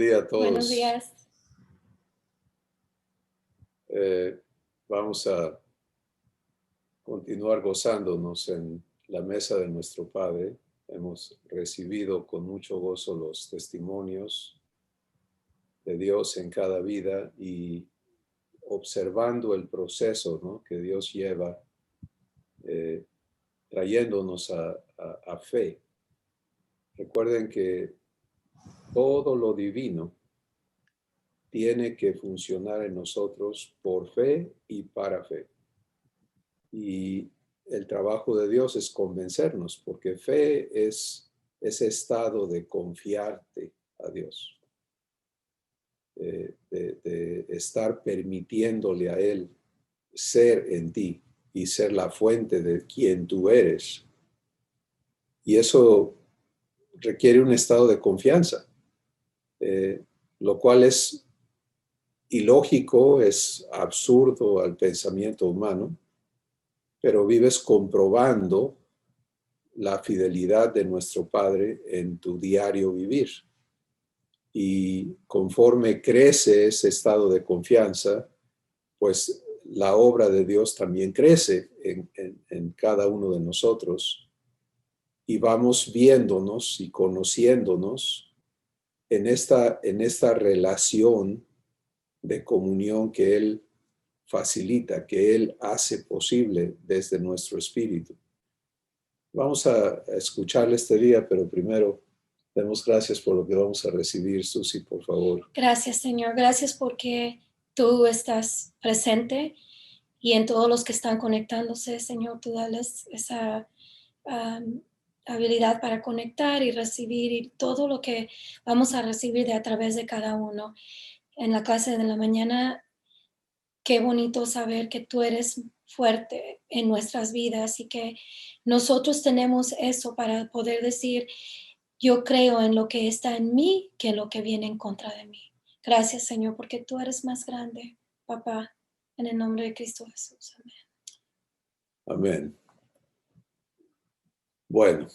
día a Buenos todos. días. Vamos a continuar gozándonos en la mesa de nuestro Padre. Hemos recibido con mucho gozo los testimonios de Dios en cada vida y observando el proceso, ¿no?, que Dios lleva eh, trayéndonos a fe. Recuerden que todo lo divino tiene que funcionar en nosotros por fe y para fe. Y el trabajo de Dios es convencernos, porque fe es ese estado de confiarte a Dios, de estar permitiéndole a Él ser en ti y ser la fuente de quien tú eres. Y eso requiere un estado de confianza, lo cual es ilógico, es absurdo al pensamiento humano, pero vives comprobando la fidelidad de nuestro Padre en tu diario vivir. Y conforme crece ese estado de confianza, pues la obra de Dios también crece en cada uno de nosotros y vamos viéndonos y conociéndonos en esta relación de comunión que Él facilita, que Él hace posible desde nuestro espíritu. Vamos a escucharle este día, pero primero demos gracias por lo que vamos a recibir. Susi, por favor. Gracias, Señor. Gracias porque tú estás presente y en todos los que están conectándose, Señor, tú dales esa um, habilidad para conectar y recibir y todo lo que vamos a recibir de a través de cada uno. En la clase de la mañana, qué bonito saber que tú eres fuerte en nuestras vidas y que nosotros tenemos eso para poder decir, yo creo en lo que está en mí que en lo que viene en contra de mí. Gracias, Señor, porque tú eres más grande, papá, en el nombre de Cristo Jesús. Amén. Amén. Bueno,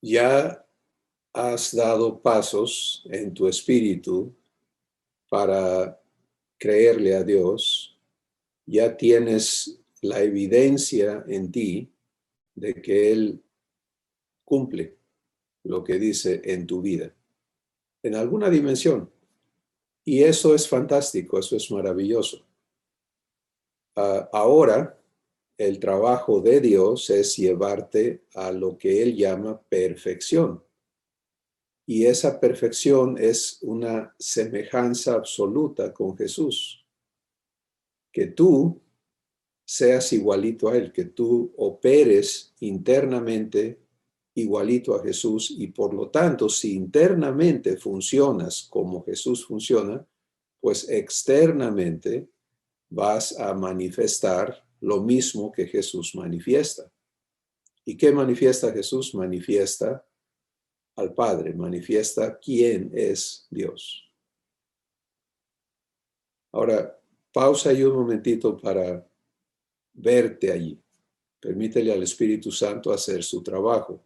ya has dado pasos en tu espíritu para creerle a Dios. Ya tienes la evidencia en ti de que Él cumple lo que dice en tu vida, en alguna dimensión. Y eso es fantástico, eso es maravilloso. Ahora, el trabajo de Dios es llevarte a lo que Él llama perfección. Y esa perfección es una semejanza absoluta con Jesús. Que tú seas igualito a Él, que tú operes internamente igualito a Jesús y por lo tanto, si internamente funcionas como Jesús funciona, pues externamente vas a manifestar lo mismo que Jesús manifiesta. ¿Y qué manifiesta Jesús? Manifiesta al Padre, manifiesta quién es Dios. Ahora, pausa ahí un momentito para verte allí. Permítele al Espíritu Santo hacer su trabajo,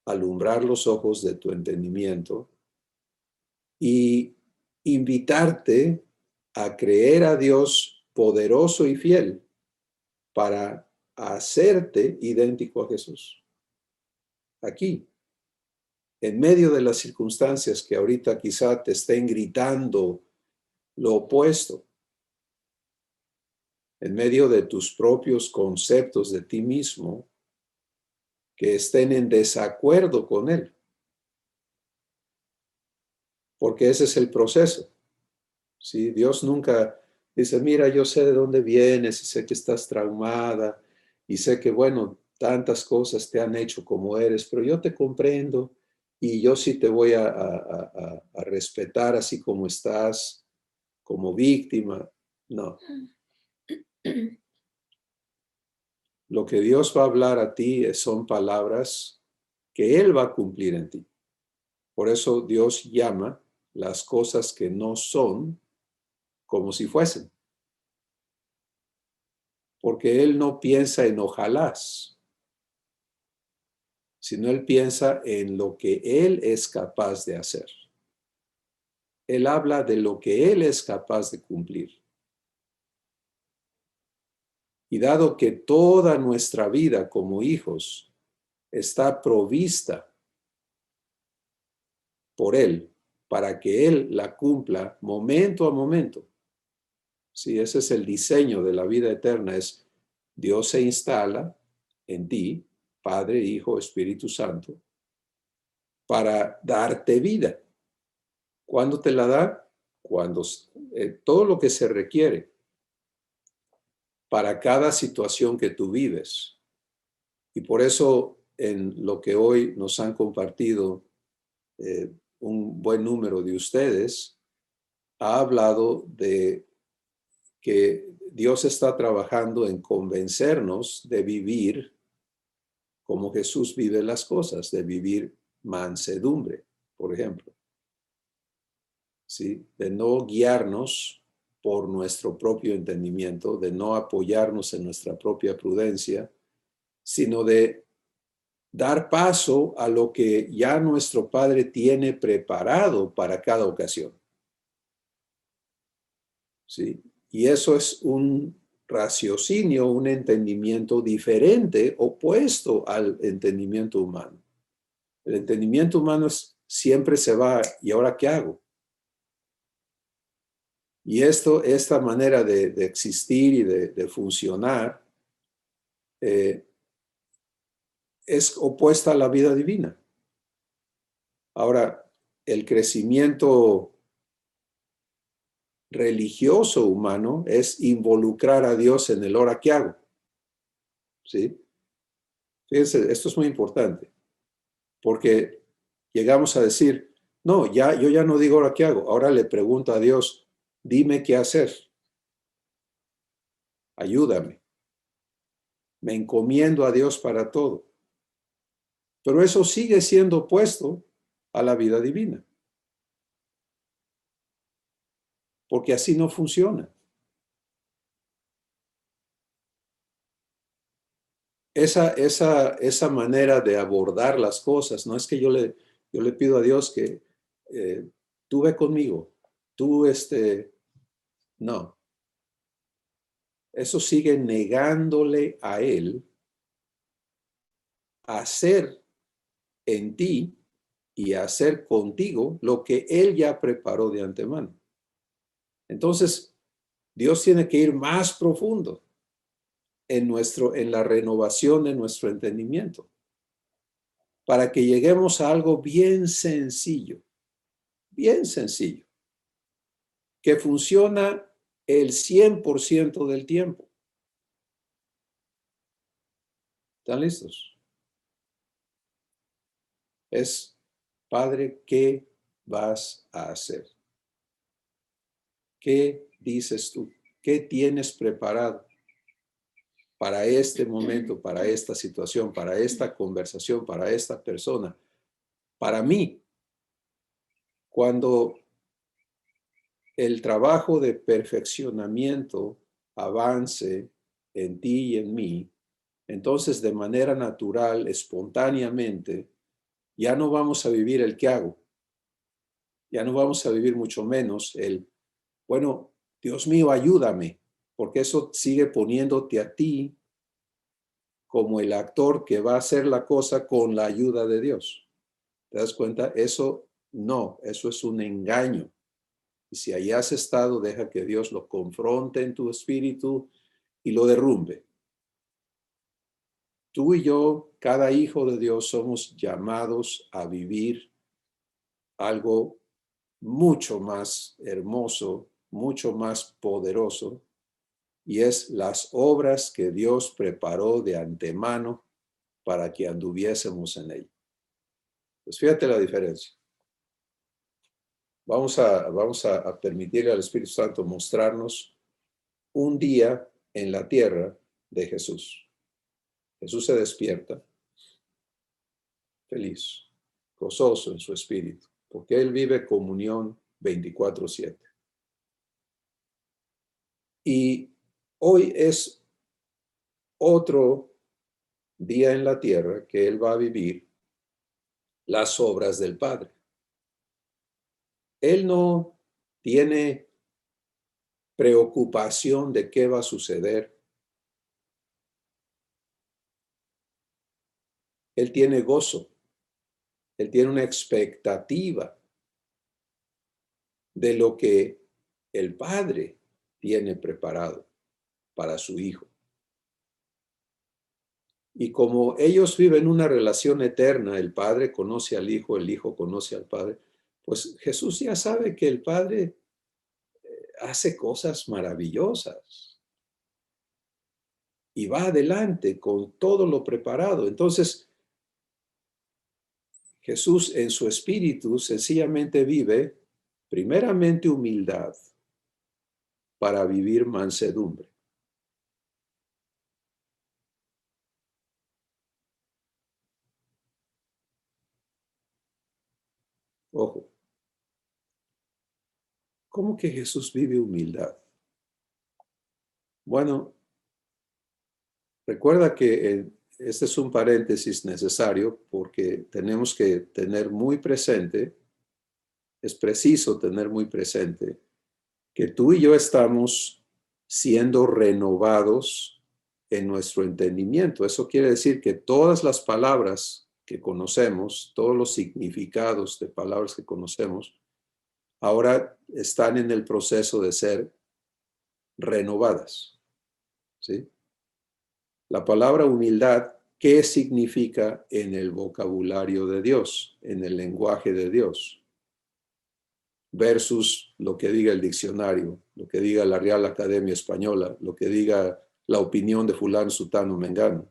alumbrar los ojos de tu entendimiento y invitarte a creer a Dios poderoso y fiel para hacerte idéntico a Jesús. Aquí, en medio de las circunstancias que ahorita quizá te estén gritando lo opuesto, en medio de tus propios conceptos de ti mismo que estén en desacuerdo con Él. Porque ese es el proceso. ¿Sí? Dios nunca dice, mira, yo sé de dónde vienes y sé que estás traumada y sé que, bueno, tantas cosas te han hecho como eres, pero yo te comprendo y yo sí te voy a respetar así como estás, como víctima. No. Lo que Dios va a hablar a ti son palabras que Él va a cumplir en ti. Por eso Dios llama las cosas que no son como si fuesen. Porque Él no piensa en ojalás, sino Él piensa en lo que Él es capaz de hacer. Él habla de lo que Él es capaz de cumplir. Y dado que toda nuestra vida como hijos está provista por Él, para que Él la cumpla momento a momento. Sí, ese es el diseño de la vida eterna, es Dios se instala en ti, Padre, Hijo, Espíritu Santo, para darte vida. ¿Cuándo te la da? Cuando todo lo que se requiere para cada situación que tú vives. Y por eso en lo que hoy nos han compartido un buen número de ustedes, ha hablado de que Dios está trabajando en convencernos de vivir como Jesús vive las cosas, de vivir mansedumbre, por ejemplo. ¿Sí? De no guiarnos por nuestro propio entendimiento, de no apoyarnos en nuestra propia prudencia, sino de dar paso a lo que ya nuestro Padre tiene preparado para cada ocasión. ¿Sí? Y eso es un raciocinio, un entendimiento diferente, opuesto al entendimiento humano. El entendimiento humano siempre se va, ¿y ahora qué hago? Y esta manera de existir y de funcionar es opuesta a la vida divina. Ahora, el crecimiento religioso humano es involucrar a Dios en el ahora qué hago. ¿Sí? Fíjense, esto es muy importante, porque llegamos a decir, no, yo ya no digo ahora qué hago, ahora le pregunto a Dios, dime qué hacer, ayúdame, me encomiendo a Dios para todo. Pero eso sigue siendo opuesto a la vida divina, porque así no funciona. Esa manera de abordar las cosas, no es que yo le pido a Dios que tú ve conmigo, tú no. Eso sigue negándole a Él hacer en ti y hacer contigo lo que Él ya preparó de antemano. Entonces, Dios tiene que ir más profundo en la renovación de nuestro entendimiento, para que lleguemos a algo bien sencillo, que funciona el 100% del tiempo. ¿Están listos? Es, Padre, ¿qué vas a hacer? ¿Qué dices tú? ¿Qué tienes preparado para este momento, para esta situación, para esta conversación, para esta persona? Para mí, cuando el trabajo de perfeccionamiento avance en ti y en mí, entonces de manera natural, espontáneamente, ya no vamos a vivir el qué hago, ya no vamos a vivir mucho menos bueno, Dios mío, ayúdame, porque eso sigue poniéndote a ti como el actor que va a hacer la cosa con la ayuda de Dios. ¿Te das cuenta? Eso no, eso es un engaño. Y si ahí has estado, deja que Dios lo confronte en tu espíritu y lo derrumbe. Tú y yo, cada hijo de Dios, somos llamados a vivir algo mucho más hermoso, mucho más poderoso, y es las obras que Dios preparó de antemano para que anduviésemos en ella. Pues fíjate la diferencia. Vamos a permitirle al Espíritu Santo mostrarnos un día en la tierra de Jesús. Jesús se despierta feliz, gozoso en su espíritu, porque Él vive comunión 24/7. Y hoy es otro día en la tierra que Él va a vivir las obras del Padre. Él no tiene preocupación de qué va a suceder. Él tiene gozo. Él tiene una expectativa de lo que el Padre tiene preparado para su Hijo. Y como ellos viven una relación eterna, el Padre conoce al Hijo, el Hijo conoce al Padre, pues Jesús ya sabe que el Padre hace cosas maravillosas y va adelante con todo lo preparado. Entonces, Jesús en su espíritu sencillamente vive primeramente humildad para vivir mansedumbre. Ojo, ¿cómo que Jesús vive humildad? Bueno, recuerda que este es un paréntesis necesario porque tenemos que tener muy presente, es preciso tener muy presente que tú y yo estamos siendo renovados en nuestro entendimiento. Eso quiere decir que todas las palabras que conocemos, todos los significados de palabras que conocemos, ahora están en el proceso de ser renovadas. ¿Sí? La palabra humildad, ¿qué significa en el vocabulario de Dios, en el lenguaje de Dios? Versus lo que diga el diccionario, lo que diga la Real Academia Española, lo que diga la opinión de fulano, sutano, mengano.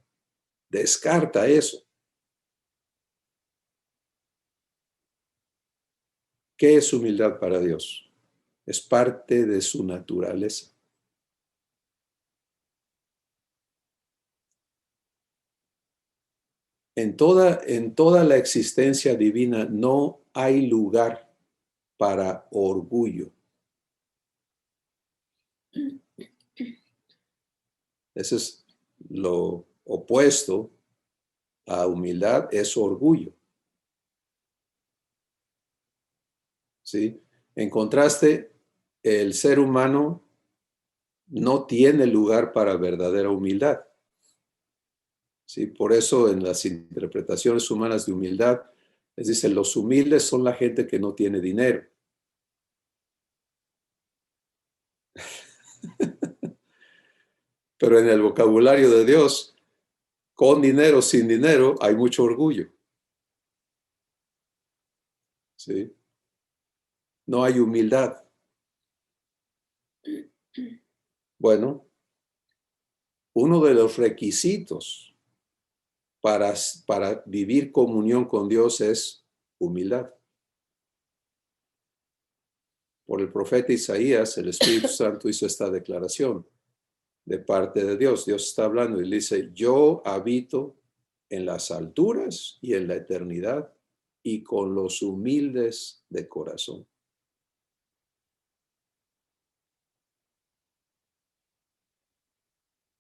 Descarta eso. ¿Qué es humildad para Dios? Es parte de su naturaleza. En toda la existencia divina no hay lugar para orgullo. Ese es lo opuesto a humildad, es orgullo. ¿Sí? En contraste, el ser humano no tiene lugar para verdadera humildad. ¿Sí? Por eso en las interpretaciones humanas de humildad, les dicen, los humildes son la gente que no tiene dinero. Pero en el vocabulario de Dios, con dinero, sin dinero, hay mucho orgullo. ¿Sí? No hay humildad. Bueno, uno de los requisitos para vivir comunión con Dios es humildad. Por el profeta Isaías, el Espíritu Santo hizo esta declaración de parte de Dios. Dios está hablando y le dice, yo habito en las alturas y en la eternidad y con los humildes de corazón.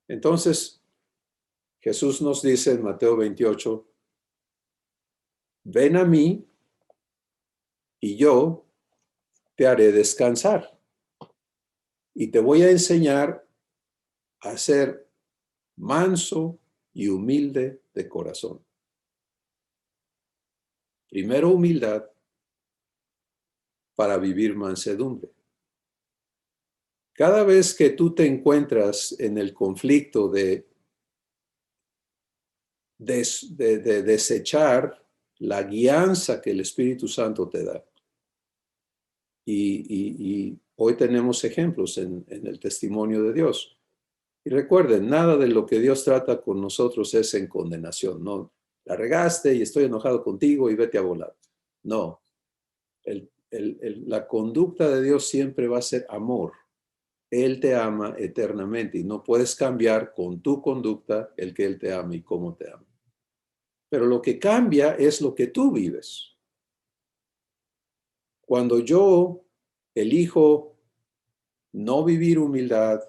Entonces, Jesús nos dice en Mateo 28, ven a mí y yo te haré descansar y te voy a enseñar a ser manso y humilde de corazón. Primero humildad para vivir mansedumbre. Cada vez que tú te encuentras en el conflicto de desechar la guianza que el Espíritu Santo te da, y hoy tenemos ejemplos en el testimonio de Dios. Y recuerden, nada de lo que Dios trata con nosotros es en condenación, no, la regaste y estoy enojado contigo y vete a volar. No, la conducta de Dios siempre va a ser amor. Él te ama eternamente y no puedes cambiar con tu conducta el que Él te ama y cómo te ama. Pero lo que cambia es lo que tú vives. Cuando yo elijo no vivir humildad,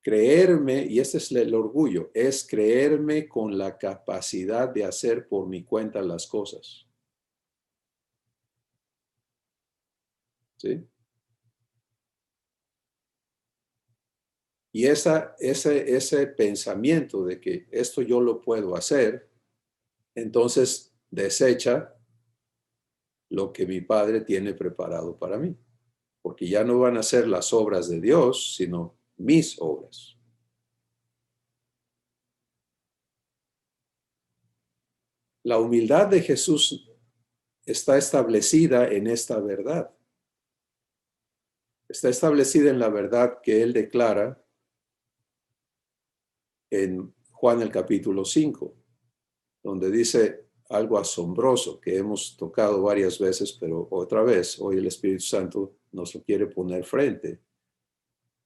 creerme, y este es el orgullo, es creerme con la capacidad de hacer por mi cuenta las cosas. ¿sí? Y ese pensamiento de que esto yo lo puedo hacer, entonces desecha lo que mi Padre tiene preparado para mí, porque ya no van a ser las obras de Dios, sino mis obras. La humildad de Jesús está establecida en esta verdad. Está establecida en la verdad que Él declara en Juan el capítulo 5, donde dice algo asombroso que hemos tocado varias veces, pero otra vez hoy el Espíritu Santo nos lo quiere poner frente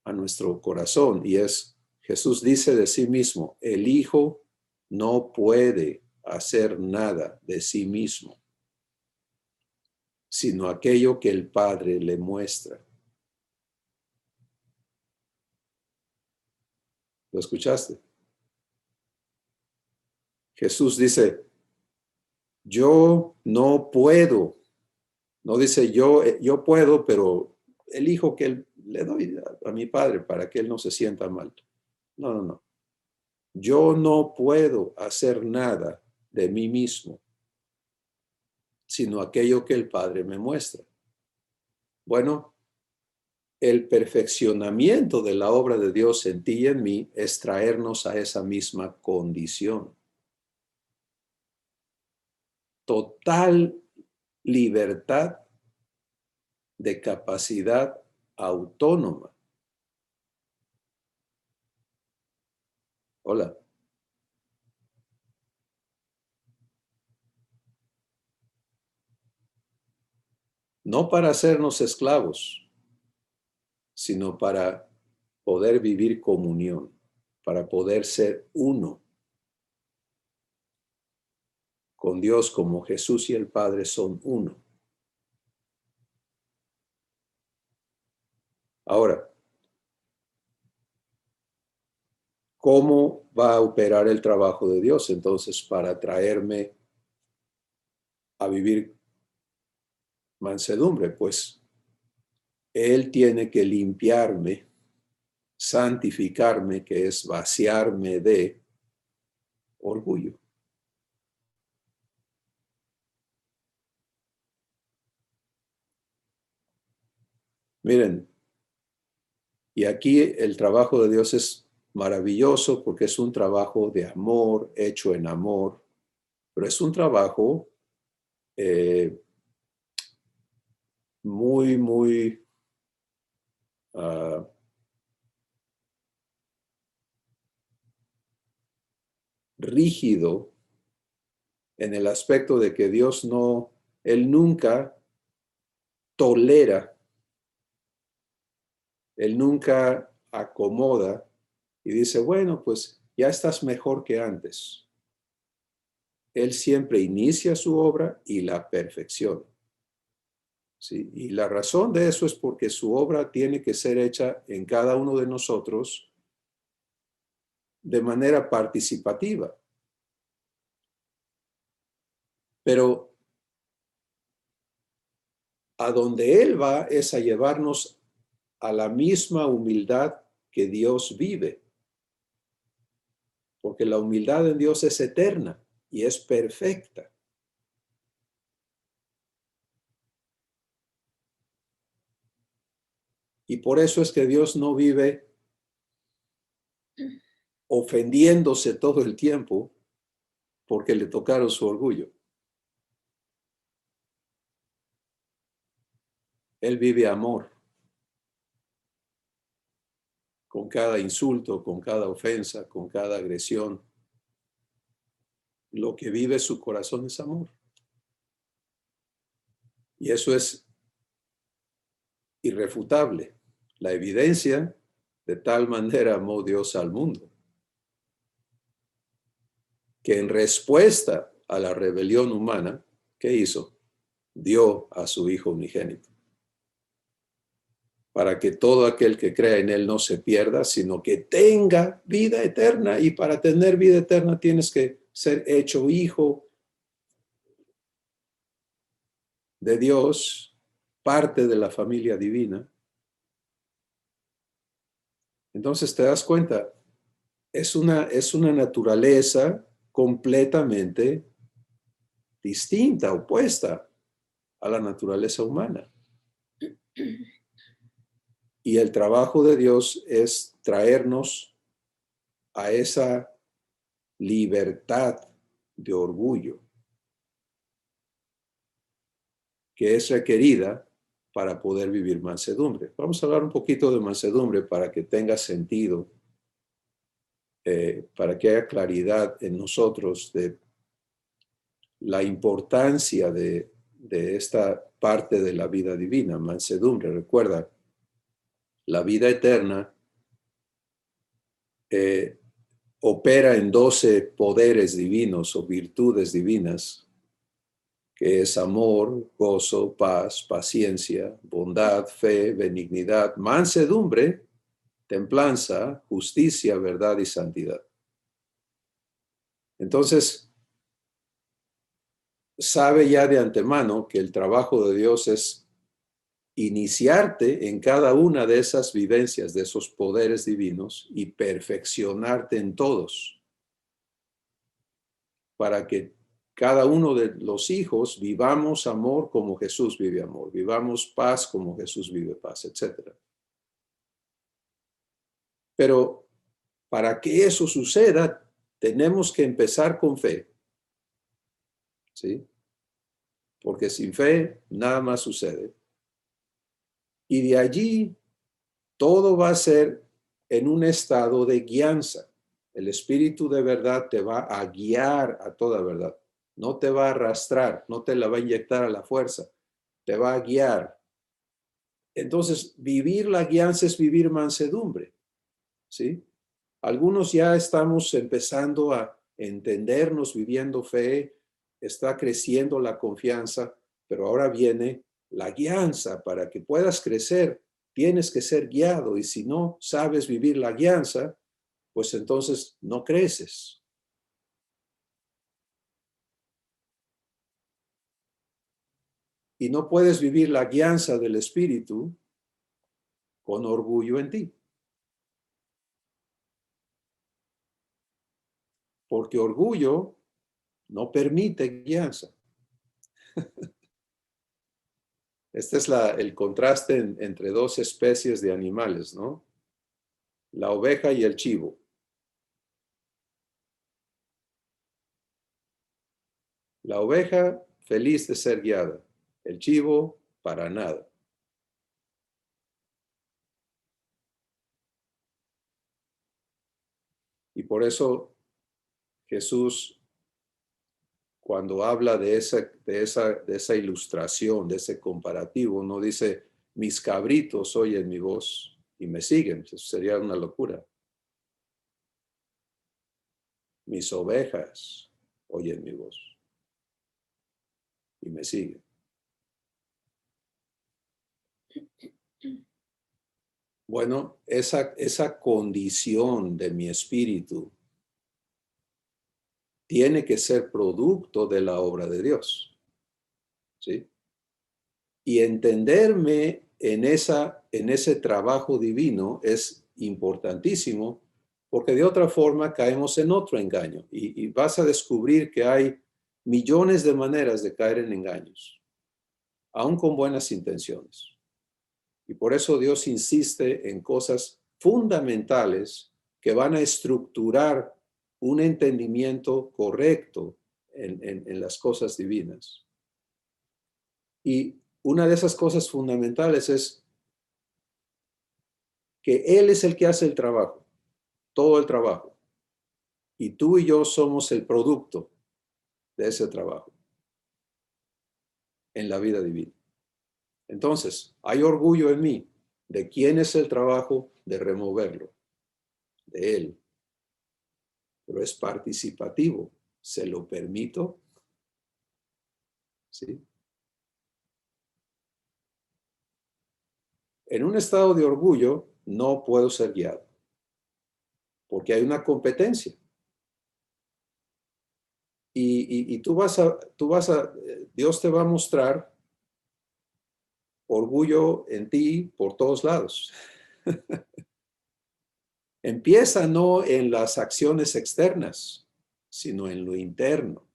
a nuestro corazón, y es: Jesús dice de sí mismo, el Hijo no puede hacer nada de sí mismo, sino aquello que el Padre le muestra. ¿Lo escuchaste? Jesús dice, yo no puedo. No dice yo puedo, pero elijo que le doy a mi Padre para que Él no se sienta mal. No, no, no. Yo no puedo hacer nada de mí mismo, sino aquello que el Padre me muestra. Bueno, el perfeccionamiento de la obra de Dios en ti y en mí es traernos a esa misma condición. Total libertad de capacidad autónoma. Hola. No para hacernos esclavos, sino para poder vivir comunión, para poder ser uno con Dios, como Jesús y el Padre son uno. Ahora, ¿cómo va a operar el trabajo de Dios entonces para traerme a vivir mansedumbre? Pues Él tiene que limpiarme, santificarme, que es vaciarme de orgullo. Miren, y aquí el trabajo de Dios es maravilloso porque es un trabajo de amor, hecho en amor, pero es un trabajo muy, muy rígido en el aspecto de que Dios Él nunca tolera, Él nunca acomoda y dice, bueno, pues ya estás mejor que antes. Él siempre inicia su obra y la perfecciona. ¿Sí? Y la razón de eso es porque su obra tiene que ser hecha en cada uno de nosotros de manera participativa. Pero a donde Él va es a llevarnos a la misma humildad que Dios vive. Porque la humildad en Dios es eterna y es perfecta. Y por eso es que Dios no vive ofendiéndose todo el tiempo porque le tocaron su orgullo. Él vive amor. Con cada insulto, con cada ofensa, con cada agresión. Lo que vive su corazón es amor. Y eso es irrefutable. La evidencia, de tal manera amó Dios al mundo, que en respuesta a la rebelión humana, ¿qué hizo? Dio a su Hijo unigénito, para que todo aquel que crea en Él no se pierda, sino que tenga vida eterna. Y para tener vida eterna tienes que ser hecho hijo de Dios parte de la familia divina. Entonces te das cuenta, es una naturaleza completamente distinta, opuesta a la naturaleza humana. Y el trabajo de Dios es traernos a esa libertad de orgullo que es requerida para poder vivir mansedumbre. Vamos a hablar un poquito de mansedumbre para que tenga sentido, para que haya claridad en nosotros de la importancia de esta parte de la vida divina, mansedumbre. Recuerda, la vida eterna opera en 12 poderes divinos o virtudes divinas, que es amor, gozo, paz, paciencia, bondad, fe, benignidad, mansedumbre, templanza, justicia, verdad y santidad. Entonces, sabe ya de antemano que el trabajo de Dios es iniciarte en cada una de esas vivencias, de esos poderes divinos y perfeccionarte en todos, para que cada uno de los hijos vivamos amor como Jesús vive amor, vivamos paz como Jesús vive paz, etc. Pero para que eso suceda, tenemos que empezar con fe, ¿sí? Porque sin fe nada más sucede. Y de allí todo va a ser en un estado de guianza. El Espíritu de verdad te va a guiar a toda verdad. No te va a arrastrar, no te la va a inyectar a la fuerza, te va a guiar. Entonces, vivir la guianza es vivir mansedumbre, ¿sí? Algunos ya estamos empezando a entendernos viviendo fe, está creciendo la confianza, pero ahora viene la guianza. Para que puedas crecer, tienes que ser guiado, y si no sabes vivir la guianza, pues entonces no creces. Y no puedes vivir la guianza del Espíritu con orgullo en ti. Porque orgullo no permite guianza. Este es el contraste entre dos especies de animales, ¿no? La oveja y el chivo. La oveja feliz de ser guiada, el chivo para nada. Y por eso Jesús, cuando habla de esa ilustración, de ese comparativo, no dice, mis cabritos oyen mi voz y me siguen. Eso sería una locura. Mis ovejas oyen mi voz y me siguen. Bueno, esa condición de mi espíritu tiene que ser producto de la obra de Dios, ¿sí? Y entenderme en ese trabajo divino es importantísimo, porque de otra forma caemos en otro engaño y vas a descubrir que hay millones de maneras de caer en engaños, aun con buenas intenciones. Y por eso Dios insiste en cosas fundamentales que van a estructurar un entendimiento correcto en las cosas divinas. Y una de esas cosas fundamentales es que Él es el que hace el trabajo, todo el trabajo. Y tú y yo somos el producto de ese trabajo en la vida divina. Entonces, hay orgullo en mí. ¿De quién es el trabajo? De removerlo, de Él. Pero es participativo. ¿Se lo permito? ¿Sí? En un estado de orgullo no puedo ser guiado, porque hay una competencia. Y Dios te va a mostrar orgullo en ti por todos lados. Empieza no en las acciones externas, sino en lo interno.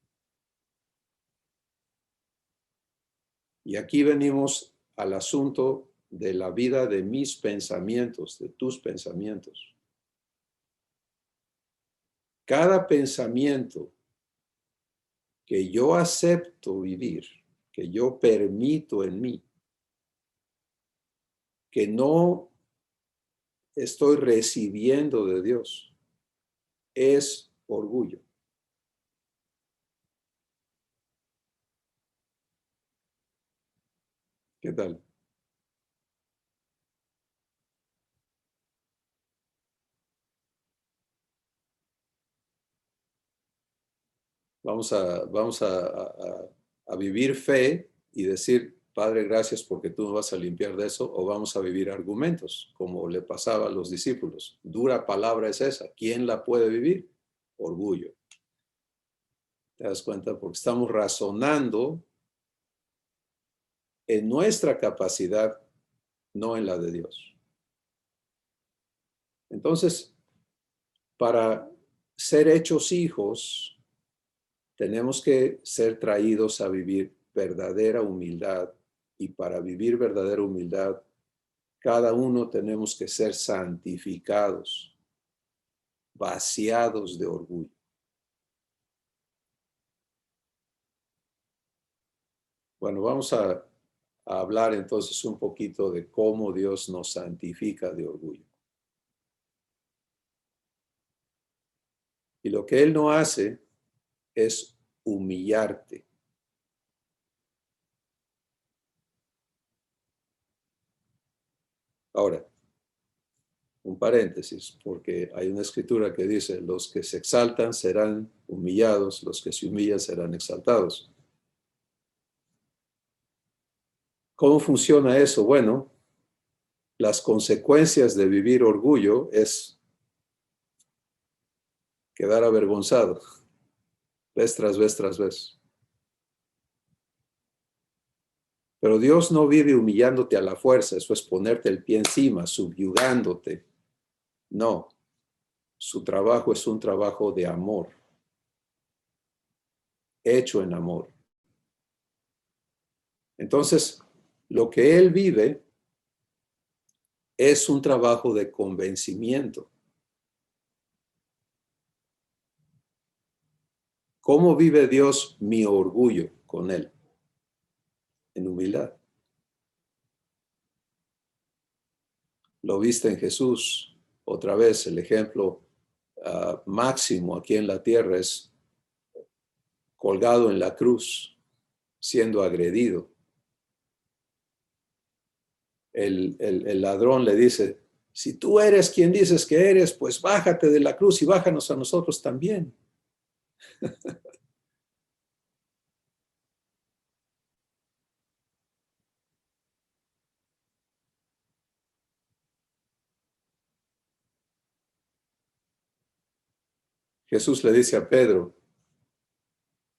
Y aquí venimos al asunto de la vida de mis pensamientos, de tus pensamientos. Cada pensamiento que yo acepto vivir, que yo permito en mí, que no estoy recibiendo de Dios, es orgullo. ¿Qué tal? Vamos a vivir fe y decir, Padre, gracias porque tú me vas a limpiar de eso, o vamos a vivir argumentos, como le pasaba a los discípulos. Dura palabra es esa. ¿Quién la puede vivir? Orgullo. ¿Te das cuenta? Porque estamos razonando en nuestra capacidad, no en la de Dios. Entonces, para ser hechos hijos, tenemos que ser traídos a vivir verdadera humildad, y para vivir verdadera humildad, cada uno tenemos que ser santificados, vaciados de orgullo. Bueno, vamos a hablar entonces un poquito de cómo Dios nos santifica de orgullo. Y lo que Él no hace es humillarte. Ahora, un paréntesis, porque hay una escritura que dice, los que se exaltan serán humillados, los que se humillan serán exaltados. ¿Cómo funciona eso? Bueno, las consecuencias de vivir orgullo es quedar avergonzado, vez tras vez tras vez. Pero Dios no vive humillándote a la fuerza, eso es ponerte el pie encima, subyugándote. No, su trabajo es un trabajo de amor, hecho en amor. Entonces, lo que Él vive es un trabajo de convencimiento. ¿Cómo vive Dios mi orgullo con Él? En humildad. Lo viste en Jesús. Otra vez, el ejemplo máximo aquí en la tierra es colgado en la cruz, siendo agredido. El ladrón le dice, si tú eres quien dices que eres, pues bájate de la cruz y bájanos a nosotros también. Jesús le dice a Pedro,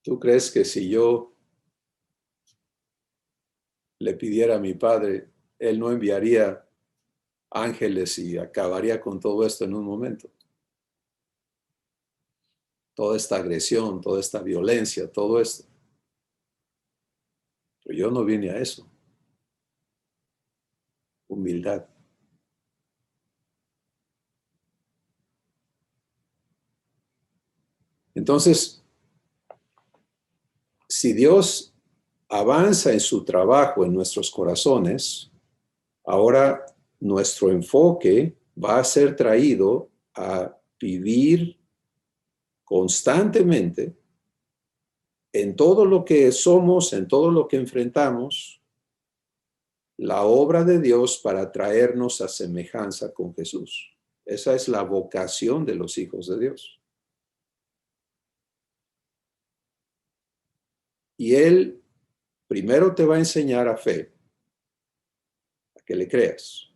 ¿tú crees que si yo le pidiera a mi Padre, Él no enviaría ángeles y acabaría con todo esto en un momento? Toda esta agresión, toda esta violencia, todo esto. Pero yo no vine a eso. Humildad. Entonces, si Dios avanza en su trabajo en nuestros corazones, ahora nuestro enfoque va a ser traído a vivir constantemente en todo lo que somos, en todo lo que enfrentamos, la obra de Dios para traernos a semejanza con Jesús. Esa es la vocación de los hijos de Dios. Y Él primero te va a enseñar a fe, a que le creas,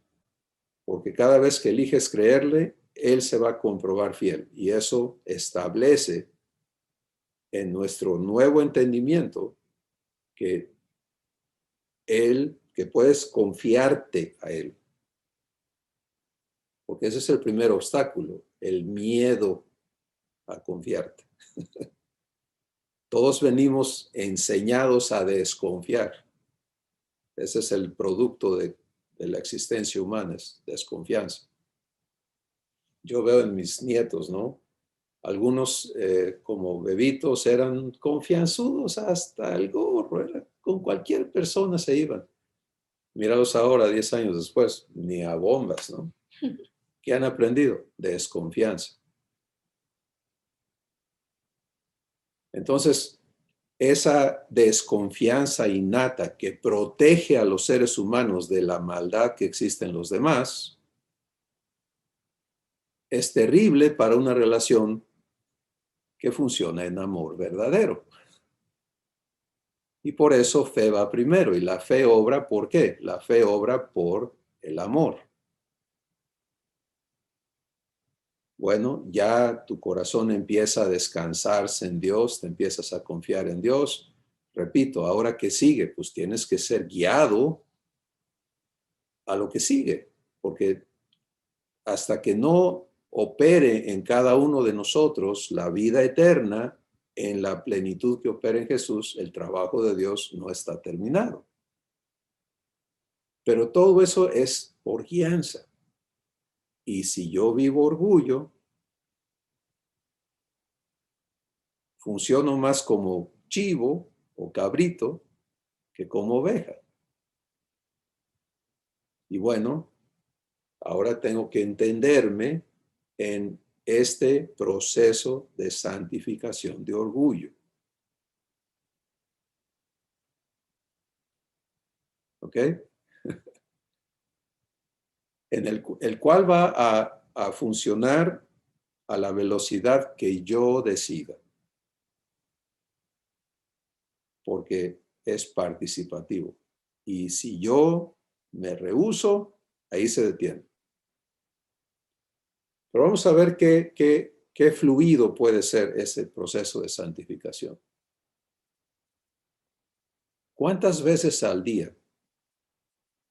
porque cada vez que eliges creerle, Él se va a comprobar fiel. Y eso establece en nuestro nuevo entendimiento que Él que puedes confiarte a Él. Porque ese es el primer obstáculo, el miedo a confiarte. Todos venimos enseñados a desconfiar. Ese es el producto de la existencia humana, es desconfianza. Yo veo en mis nietos, ¿no? Algunos como bebitos eran confianzudos hasta el gorro, con cualquier persona se iban. Míralos ahora, 10 años después, ni a bombas, ¿no? ¿Qué han aprendido? Desconfianza. Entonces, esa desconfianza innata que protege a los seres humanos de la maldad que existe en los demás, es terrible para una relación que funciona en amor verdadero. Y por eso fe va primero. Y la fe obra, ¿por qué? La fe obra por el amor. Bueno, ya tu corazón empieza a descansarse en Dios, te empiezas a confiar en Dios. Repito, ahora ¿qué sigue? Pues tienes que ser guiado a lo que sigue, porque hasta que no opere en cada uno de nosotros la vida eterna, en la plenitud que opera en Jesús, el trabajo de Dios no está terminado. Pero todo eso es por guianza. Y si yo vivo orgullo, funciono más como chivo o cabrito que como oveja. Y bueno, ahora tengo que entenderme en este proceso de santificación de orgullo. ¿Ok? En el cual va a funcionar a la velocidad que yo decida, porque es participativo. Y si yo me rehúso, ahí se detiene. Pero vamos a ver qué fluido puede ser ese proceso de santificación. ¿Cuántas veces al día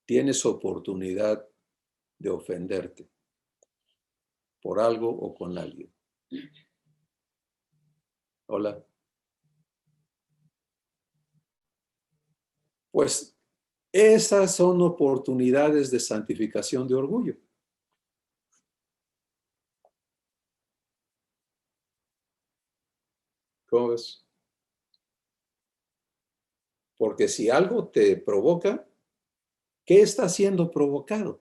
tienes oportunidad de ofenderte por algo o con alguien? Hola. Pues esas son oportunidades de santificación de orgullo. ¿Cómo ves? Porque si algo te provoca, ¿qué está siendo provocado?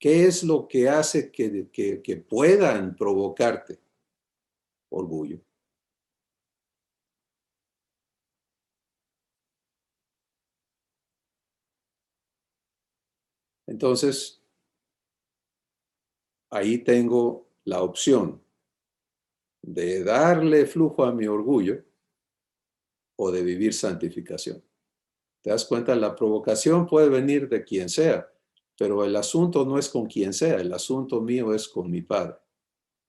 ¿Qué es lo que hace que puedan provocarte? Orgullo. Entonces, ahí tengo la opción de darle flujo a mi orgullo o de vivir santificación. ¿Te das cuenta? La provocación puede venir de quien sea, pero el asunto no es con quien sea, el asunto mío es con mi Padre.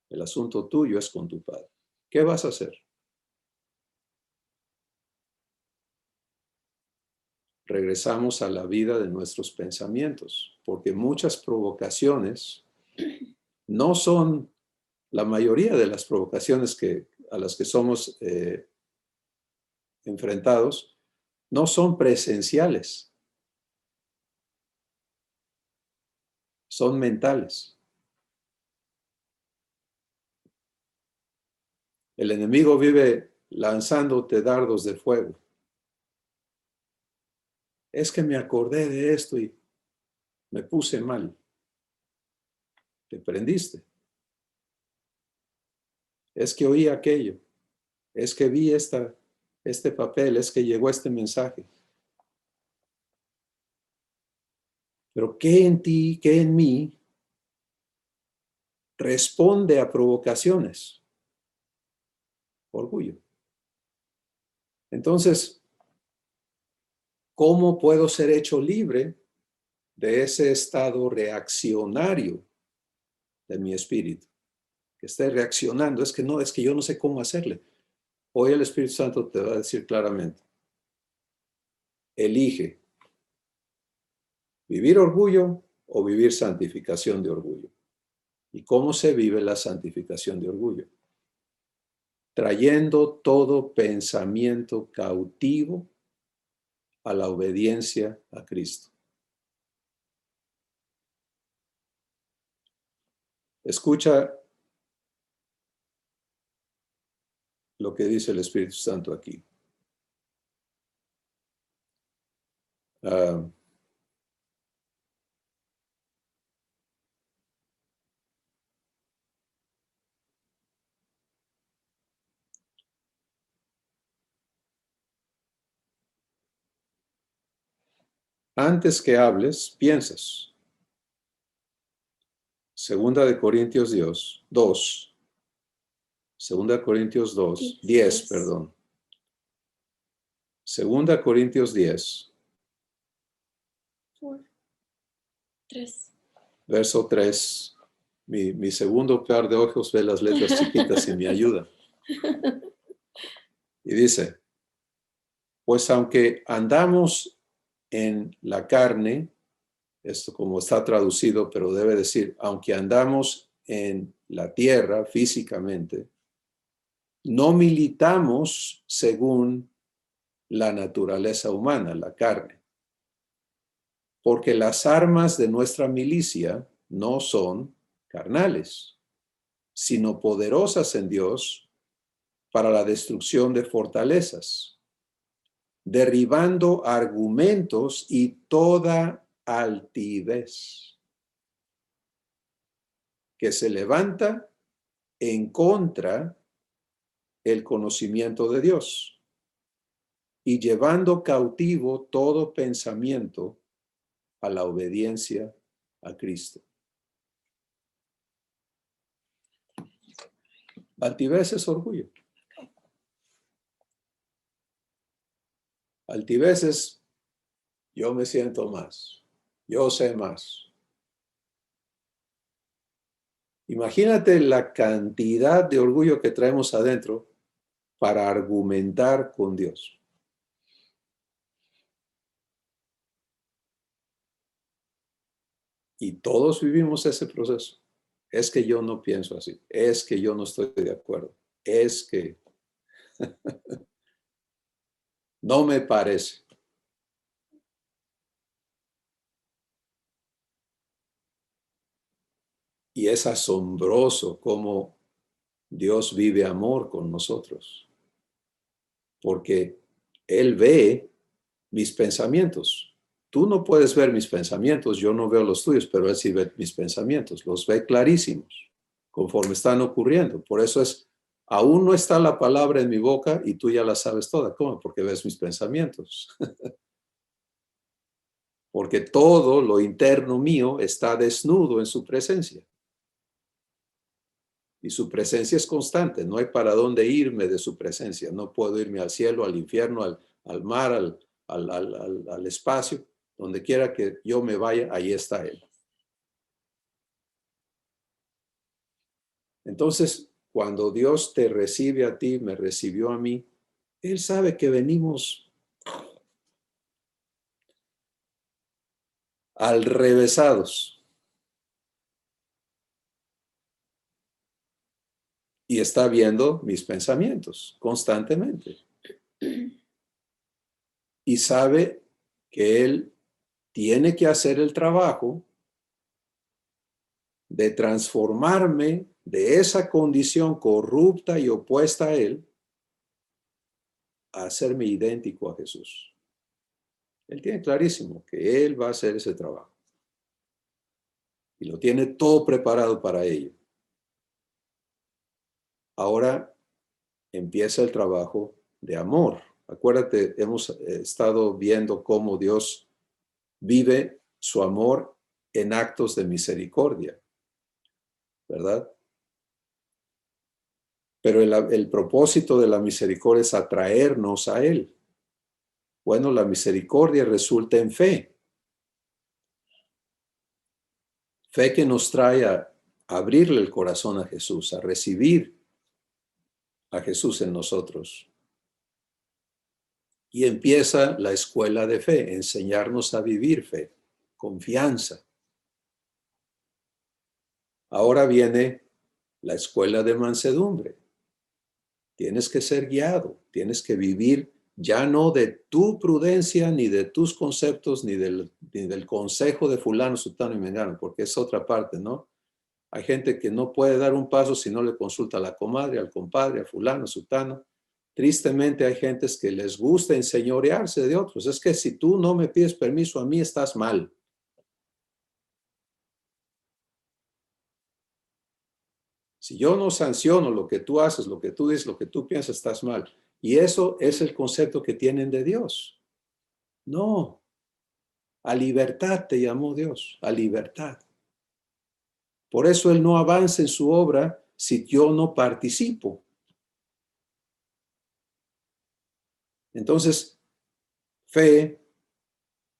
El asunto tuyo es con tu Padre. ¿Qué vas a hacer? Regresamos a la vida de nuestros pensamientos, porque muchas provocaciones no son la mayoría de las provocaciones a las que somos enfrentados, no son presenciales, son mentales. El enemigo vive lanzándote dardos de fuego. Es que me acordé de esto y me puse mal. Te prendiste. Es que oí aquello. Es que vi este papel. Es que llegó este mensaje. Pero ¿qué en ti, qué en mí responde a provocaciones? Orgullo. Entonces, ¿cómo puedo ser hecho libre de ese estado reaccionario de mi espíritu? Que esté reaccionando. Es que yo no sé cómo hacerle. Hoy el Espíritu Santo te va a decir claramente, elige vivir orgullo o vivir santificación de orgullo. ¿Y cómo se vive la santificación de orgullo? Trayendo todo pensamiento cautivo a la obediencia a Cristo. Escucha lo que dice el Espíritu Santo aquí. Antes que hables, piensas. Segunda de Corintios 2. Segunda de Corintios 10, perdón. Segunda Corintios 10. 3. Verso 3. Mi segundo par de ojos ve las letras chiquitas y me ayuda. Y dice, pues aunque andamos en la carne, esto como está traducido, pero debe decir, aunque andamos en la tierra físicamente, no militamos según la naturaleza humana, la carne. Porque las armas de nuestra milicia no son carnales, sino poderosas en Dios para la destrucción de fortalezas, derribando argumentos y toda altivez que se levanta en contra el conocimiento de Dios y llevando cautivo todo pensamiento a la obediencia a Cristo. Altivez es orgullo. Altivez es yo me siento más, yo sé más. Imagínate la cantidad de orgullo que traemos adentro para argumentar con Dios. Y todos vivimos ese proceso. Es que yo no pienso así, es que yo no estoy de acuerdo, es que no me parece. Y es asombroso cómo Dios vive amor con nosotros, porque Él ve mis pensamientos. Tú no puedes ver mis pensamientos, yo no veo los tuyos, pero Él sí ve mis pensamientos, los ve clarísimos, conforme están ocurriendo. Por eso aún no está la palabra en mi boca y tú ya la sabes toda. ¿Cómo? Porque ves mis pensamientos. Porque todo lo interno mío está desnudo en su presencia. Y su presencia es constante, no hay para dónde irme de su presencia. No puedo irme al cielo, al infierno, al mar, al espacio. Donde quiera que yo me vaya, ahí está Él. Entonces, cuando Dios te recibe a ti, me recibió a mí, Él sabe que venimos alrevesados. Y está viendo mis pensamientos constantemente. Y sabe que Él tiene que hacer el trabajo de transformarme de esa condición corrupta y opuesta a Él a hacerme idéntico a Jesús. Él tiene clarísimo que Él va a hacer ese trabajo. Y lo tiene todo preparado para ello. Ahora empieza el trabajo de amor. Acuérdate, hemos estado viendo cómo Dios vive su amor en actos de misericordia, ¿verdad? Pero el propósito de la misericordia es atraernos a Él. Bueno, la misericordia resulta en fe. Fe que nos trae a abrirle el corazón a Jesús, a recibir a Jesús en nosotros. Y empieza la escuela de fe, enseñarnos a vivir fe, confianza. Ahora viene la escuela de mansedumbre. Tienes que ser guiado, tienes que vivir ya no de tu prudencia, ni de tus conceptos, ni del consejo de fulano, sutano y mengano, porque es otra parte, ¿no? Hay gente que no puede dar un paso si no le consulta a la comadre, al compadre, a fulano, sutano. Tristemente hay gentes que les gusta enseñorearse de otros. Es que si tú no me pides permiso a mí, estás mal. Si yo no sanciono lo que tú haces, lo que tú dices, lo que tú piensas, estás mal. Y eso es el concepto que tienen de Dios. No, a libertad te llamó Dios, a libertad. Por eso Él no avanza en su obra si yo no participo. Entonces, fe,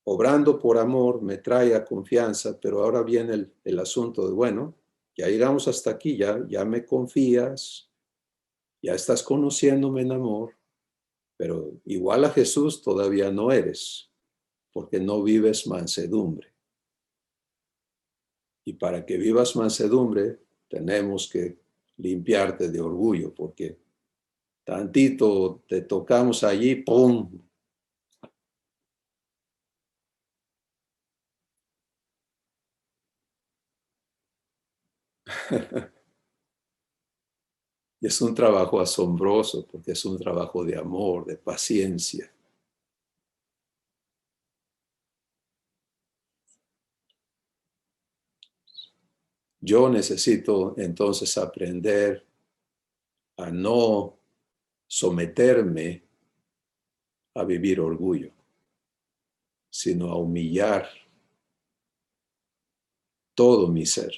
obrando por amor, me trae a confianza, pero ahora viene el asunto de, bueno, ya llegamos hasta aquí, ya me confías, ya estás conociéndome en amor, pero igual a Jesús todavía no eres, porque no vives mansedumbre. Y para que vivas mansedumbre, tenemos que limpiarte de orgullo, porque tantito te tocamos allí, ¡pum! Y es un trabajo asombroso, porque es un trabajo de amor, de paciencia. Yo necesito entonces aprender a no someterme a vivir orgullo, sino a humillar todo mi ser.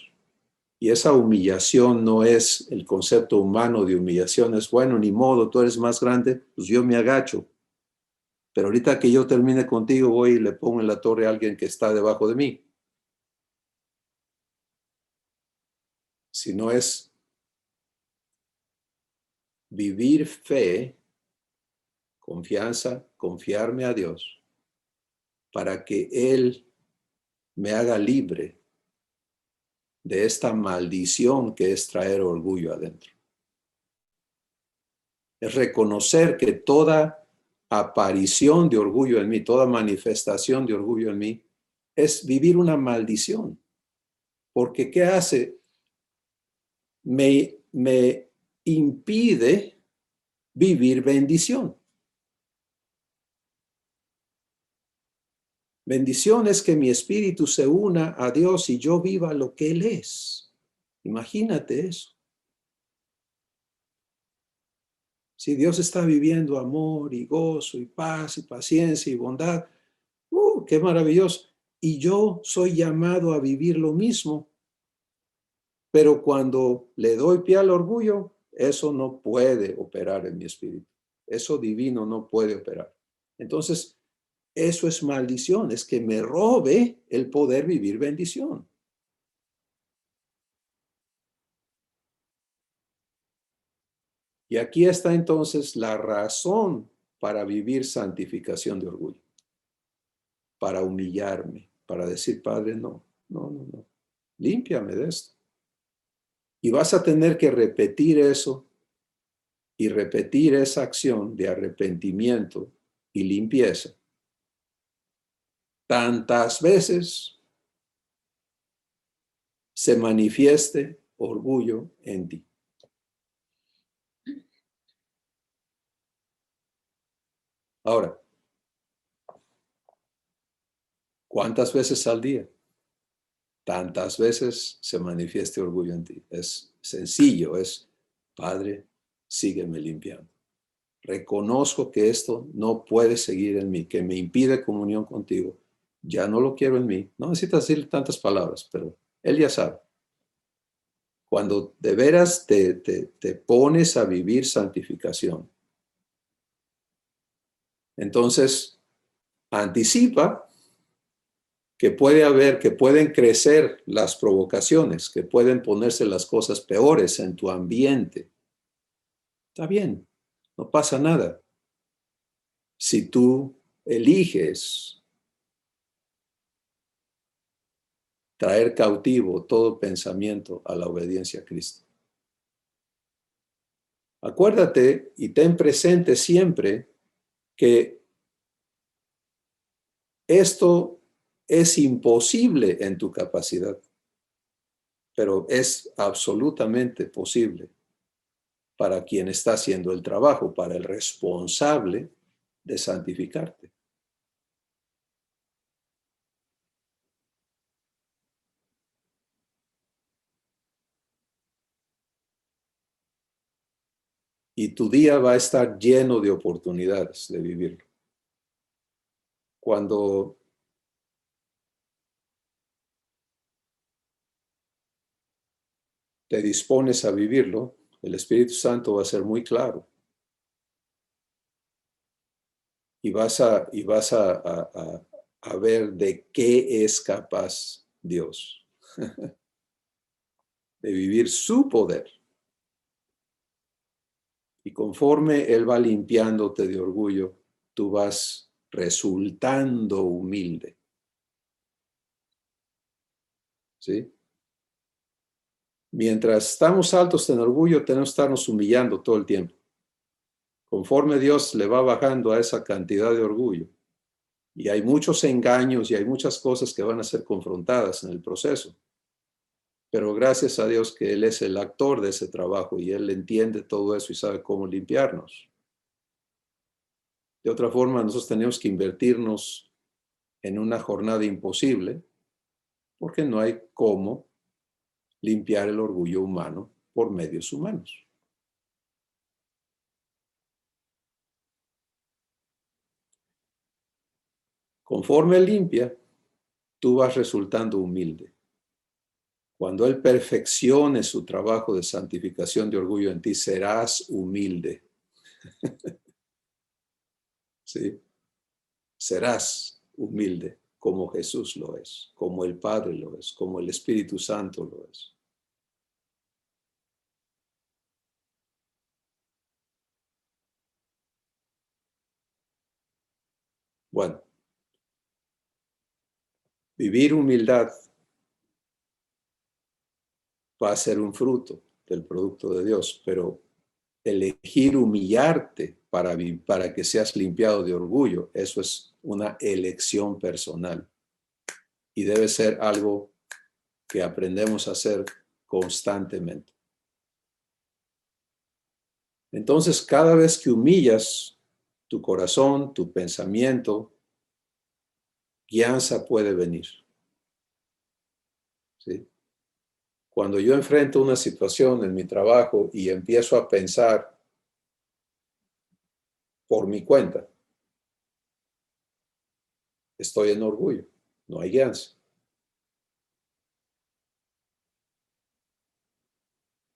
Y esa humillación no es el concepto humano de humillación, es bueno, ni modo, tú eres más grande, pues yo me agacho. Pero ahorita que yo termine contigo, voy y le pongo en la torre a alguien que está debajo de mí. Si no es vivir fe, confianza, confiarme a Dios, para que Él me haga libre de esta maldición que es traer orgullo adentro. Es reconocer que toda aparición de orgullo en mí, toda manifestación de orgullo en mí, es vivir una maldición. Porque ¿qué hace? Me impide vivir bendición. Bendición es que mi espíritu se una a Dios y yo viva lo que Él es. Imagínate eso. Si Dios está viviendo amor y gozo y paz y paciencia y bondad, qué maravilloso. Y yo soy llamado a vivir lo mismo. Pero cuando le doy pie al orgullo, eso no puede operar en mi espíritu. Eso divino no puede operar. Entonces, eso es maldición, es que me robe el poder vivir bendición. Y aquí está entonces la razón para vivir santificación de orgullo. Para humillarme, para decir, Padre, no, límpiame de esto. Y vas a tener que repetir eso y repetir esa acción de arrepentimiento y limpieza tantas veces se manifieste orgullo en ti. Ahora, ¿cuántas veces al día? Tantas veces se manifieste orgullo en ti. Es sencillo, es, Padre, sígueme limpiando. Reconozco que esto no puede seguir en mí, que me impide comunión contigo. Ya no lo quiero en mí. No necesitas decir tantas palabras, pero Él ya sabe. Cuando de veras te pones a vivir santificación, entonces anticipa que pueden crecer las provocaciones, que pueden ponerse las cosas peores en tu ambiente. Está bien, no pasa nada. Si tú eliges traer cautivo todo pensamiento a la obediencia a Cristo. Acuérdate y ten presente siempre que esto es imposible en tu capacidad, pero es absolutamente posible para quien está haciendo el trabajo, para el responsable de santificarte. Y tu día va a estar lleno de oportunidades de vivirlo. Cuando te dispones a vivirlo, el Espíritu Santo va a ser muy claro. Y vas a ver de qué es capaz Dios. De vivir su poder. Y conforme Él va limpiándote de orgullo, tú vas resultando humilde. ¿Sí? Mientras estamos altos en orgullo, tenemos que estarnos humillando todo el tiempo. Conforme Dios le va bajando a esa cantidad de orgullo, y hay muchos engaños y hay muchas cosas que van a ser confrontadas en el proceso. Pero gracias a Dios que Él es el actor de ese trabajo y Él entiende todo eso y sabe cómo limpiarnos. De otra forma, nosotros tenemos que invertirnos en una jornada imposible porque no hay cómo limpiar el orgullo humano por medios humanos. Conforme Él limpia, tú vas resultando humilde. Cuando Él perfeccione su trabajo de santificación de orgullo en ti, serás humilde. ¿Sí? Serás humilde como Jesús lo es, como el Padre lo es, como el Espíritu Santo lo es. Bueno, vivir humildad va a ser un fruto del producto de Dios, pero elegir humillarte para que seas limpiado de orgullo, eso es una elección personal y debe ser algo que aprendemos a hacer constantemente. Entonces, cada vez que humillas tu corazón, tu pensamiento, guianza puede venir. ¿Sí? Cuando yo enfrento una situación en mi trabajo y empiezo a pensar por mi cuenta, estoy en orgullo, no hay guianza.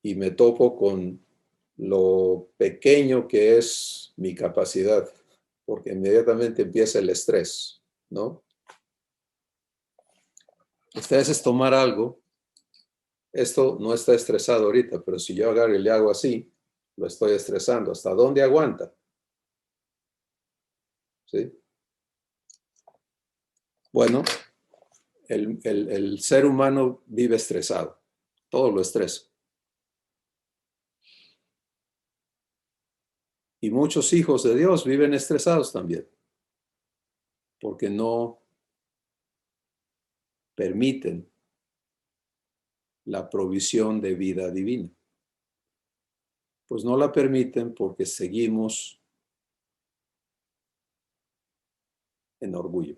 Y me topo con lo pequeño que es mi capacidad, porque inmediatamente empieza el estrés, ¿no? Estrés es tomar algo, esto no está estresado ahorita, pero si yo agarro y le hago así, lo estoy estresando. ¿Hasta dónde aguanta? ¿Sí? Bueno, el ser humano vive estresado, todo lo estresa. Y muchos hijos de Dios viven estresados también, porque no permiten la provisión de vida divina. Pues no la permiten porque seguimos en orgullo.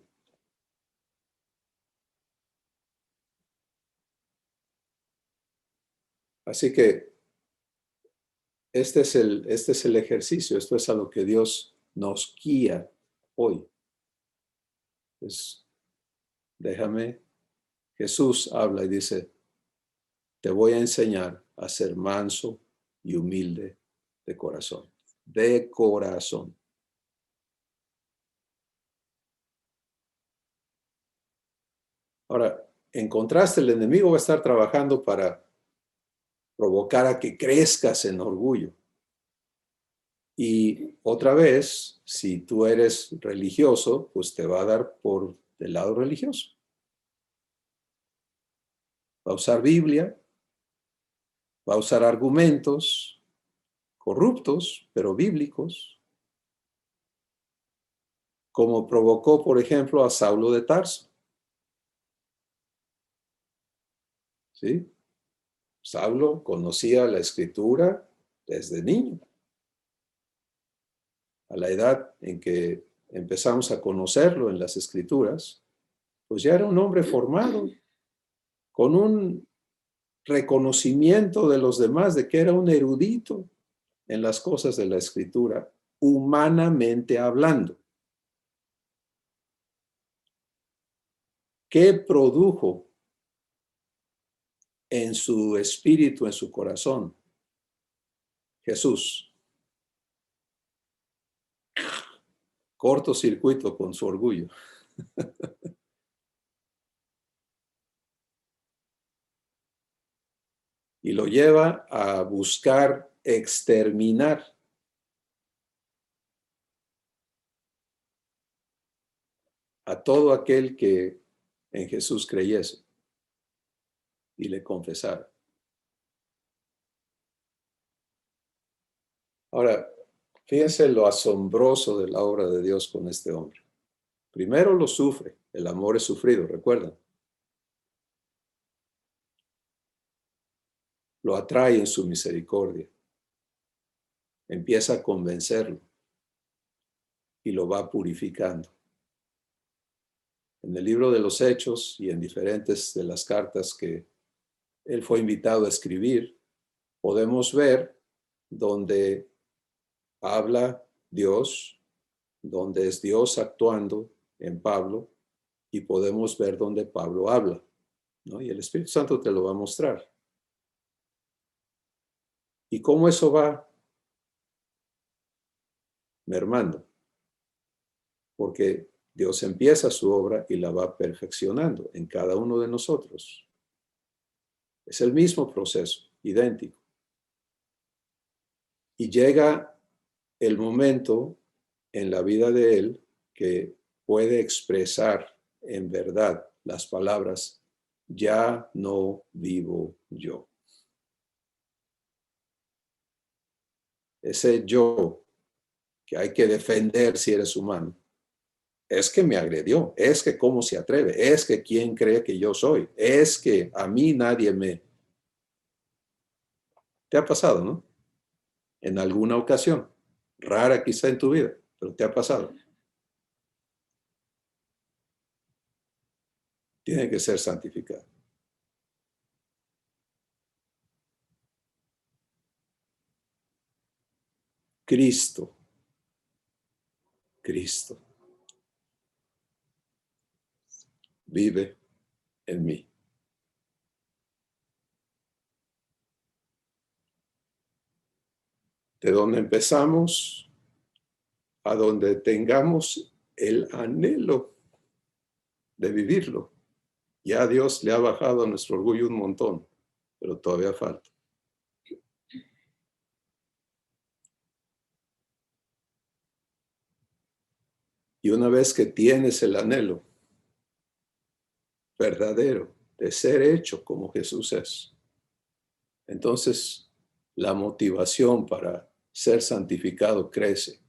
Así que este es el ejercicio, esto es a lo que Dios nos guía hoy. Pues déjame, Jesús habla y dice, te voy a enseñar a ser manso y humilde de corazón. De corazón. Ahora, en contraste, el enemigo va a estar trabajando para provocar a que crezcas en orgullo. Y otra vez, si tú eres religioso, pues te va a dar por el lado religioso. Va a usar Biblia, va a usar argumentos corruptos, pero bíblicos, como provocó, por ejemplo, a Saulo de Tarso. ¿Sí? Saulo conocía la escritura desde niño. A la edad en que empezamos a conocerlo en las escrituras, pues ya era un hombre formado, con un reconocimiento de los demás de que era un erudito en las cosas de la escritura, humanamente hablando. ¿Qué produjo en su espíritu, en su corazón? Jesús. Cortocircuito con su orgullo. Y lo lleva a buscar exterminar a todo aquel que en Jesús creyese y le confesara. Ahora, fíjense lo asombroso de la obra de Dios con este hombre. Primero lo sufre, el amor es sufrido, ¿recuerdan? Lo atrae en su misericordia. Empieza a convencerlo y lo va purificando. En el libro de los Hechos y en diferentes de las cartas que él fue invitado a escribir, podemos ver donde habla Dios, donde es Dios actuando en Pablo, y podemos ver donde Pablo habla, ¿no? Y el Espíritu Santo te lo va a mostrar. ¿Y cómo eso va mermando? Porque Dios empieza su obra y la va perfeccionando en cada uno de nosotros. Es el mismo proceso, idéntico. Y llega el momento en la vida de él que puede expresar en verdad las palabras, ya no vivo yo. Ese yo que hay que defender si eres humano, es que me agredió, es que cómo se atreve, es que quién cree que yo soy, es que a mí nadie me... ¿Te ha pasado, no? En alguna ocasión, rara quizá en tu vida, pero te ha pasado. Tiene que ser santificado. Cristo, Cristo vive en mí. De donde empezamos a donde tengamos el anhelo de vivirlo. Ya Dios le ha bajado a nuestro orgullo un montón, pero todavía falta. Y una vez que tienes el anhelo verdadero de ser hecho como Jesús es, entonces la motivación para ser santificado crece.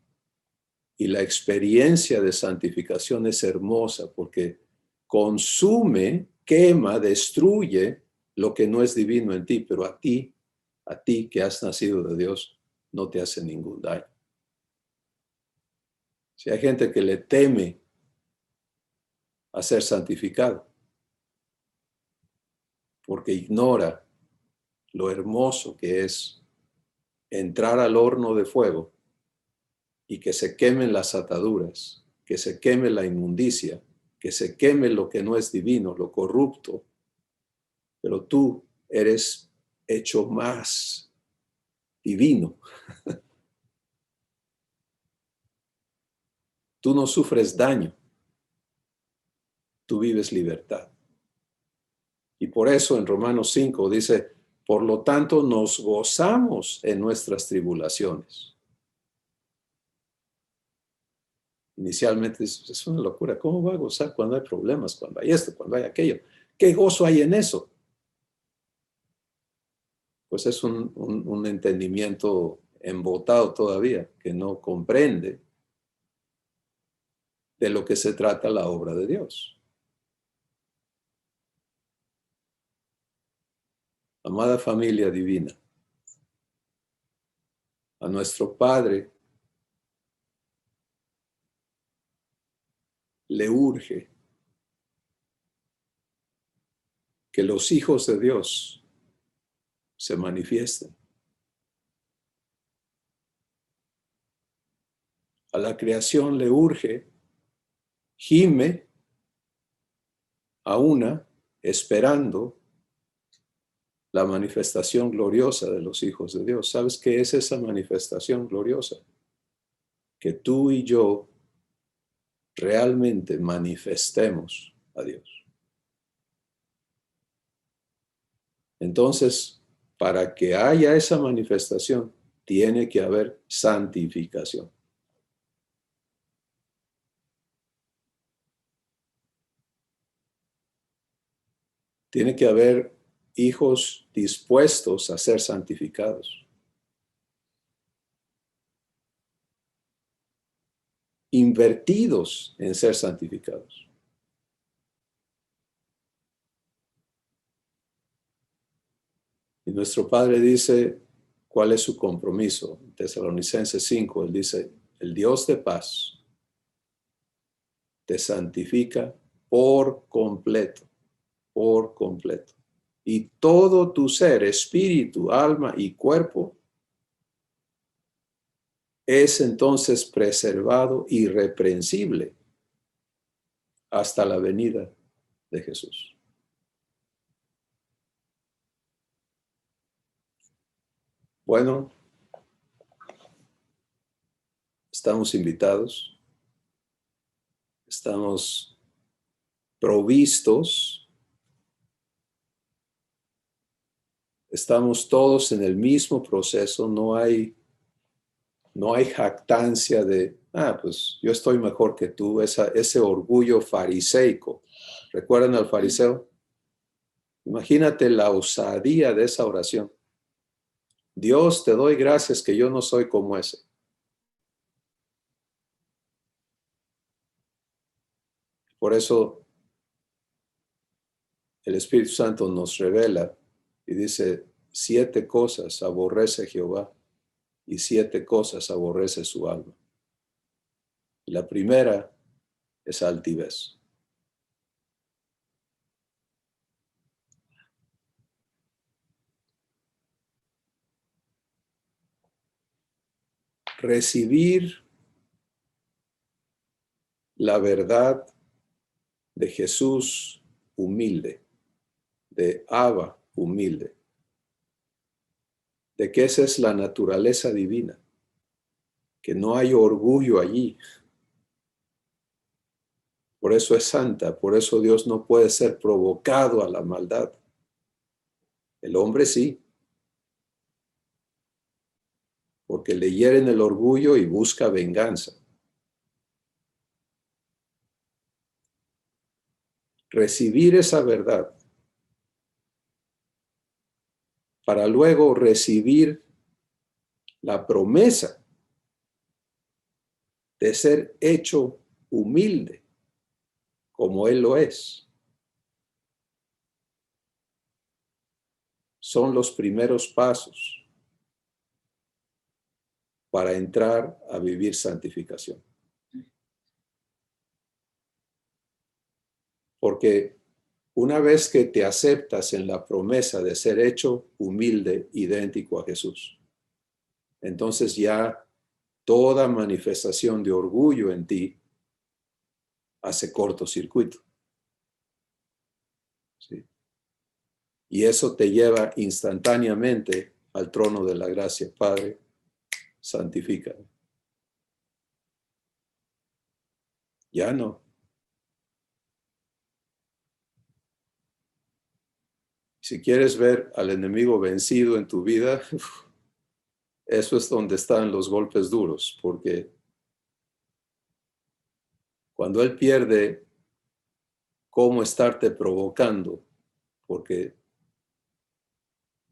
Y la experiencia de santificación es hermosa porque consume, quema, destruye lo que no es divino en ti, pero a ti que has nacido de Dios, no te hace ningún daño. Si hay gente que le teme a ser santificado, porque ignora lo hermoso que es entrar al horno de fuego y que se quemen las ataduras, que se queme la inmundicia, que se queme lo que no es divino, lo corrupto, pero tú eres hecho más divino. Tú no sufres daño, tú vives libertad. Y por eso en Romanos 5 dice, por lo tanto nos gozamos en nuestras tribulaciones. Inicialmente es una locura. ¿Cómo va a gozar cuando hay problemas, cuando hay esto, cuando hay aquello? ¿Qué gozo hay en eso? Pues es un entendimiento embotado todavía, que no comprende de lo que se trata la obra de Dios. Amada familia divina, a nuestro Padre le urge que los hijos de Dios se manifiesten. A la creación le urge, gime a una, esperando la manifestación gloriosa de los hijos de Dios. ¿Sabes qué es esa manifestación gloriosa? Que tú y yo realmente manifestemos a Dios. Entonces, para que haya esa manifestación, tiene que haber santificación. Tiene que haber hijos dispuestos a ser santificados, invertidos en ser santificados. Y nuestro Padre dice, ¿cuál es su compromiso? En Tesalonicenses 5, él dice, el Dios de paz te santifica por completo, por completo. Y todo tu ser, espíritu, alma y cuerpo, es entonces preservado irreprensible hasta la venida de Jesús. Bueno, estamos invitados, estamos provistos, estamos todos en el mismo proceso, no hay jactancia de, pues yo estoy mejor que tú, ese orgullo fariseico. ¿Recuerdan al fariseo? Imagínate la osadía de esa oración. Dios, te doy gracias que yo no soy como ese. Por eso el Espíritu Santo nos revela y dice, 7 cosas aborrece Jehová y 7 cosas aborrece su alma. La primera es altivez. Recibir la verdad de Jesús humilde, de Abba humilde, de que esa es la naturaleza divina, que no hay orgullo allí. Por eso es santa, por eso Dios no puede ser provocado a la maldad. El hombre sí, porque le hieren el orgullo y busca venganza. Recibir esa verdad para luego recibir la promesa de ser hecho humilde como Él lo es. Son los primeros pasos para entrar a vivir santificación. Porque una vez que te aceptas en la promesa de ser hecho humilde, idéntico a Jesús, entonces ya toda manifestación de orgullo en ti hace cortocircuito. ¿Sí? Y eso te lleva instantáneamente al trono de la gracia. Padre, santifícame. Ya no. Si quieres ver al enemigo vencido en tu vida, eso es donde están los golpes duros, porque Cuando Él pierde cómo estarte provocando, porque